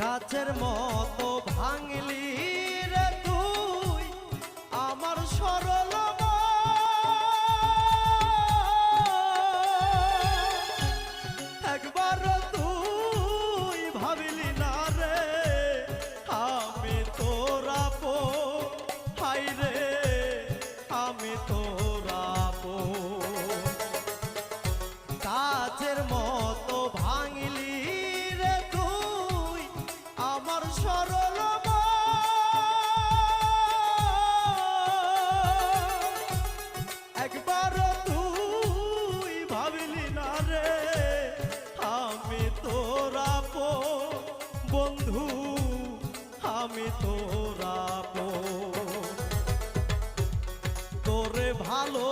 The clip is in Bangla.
কাচের মতো ভাঙলি রে তুই আমার সরল একবার তুই ভাবিলি না রে আমি তোরা পো হাই রে আমি তোরা পো কাচের মতো ভাঙলি রে তুই আমার সরল একবার তুই ভাবিলি না রে আমি তোরা পো বন্ধু আমি তোরা পো তোরে ভালো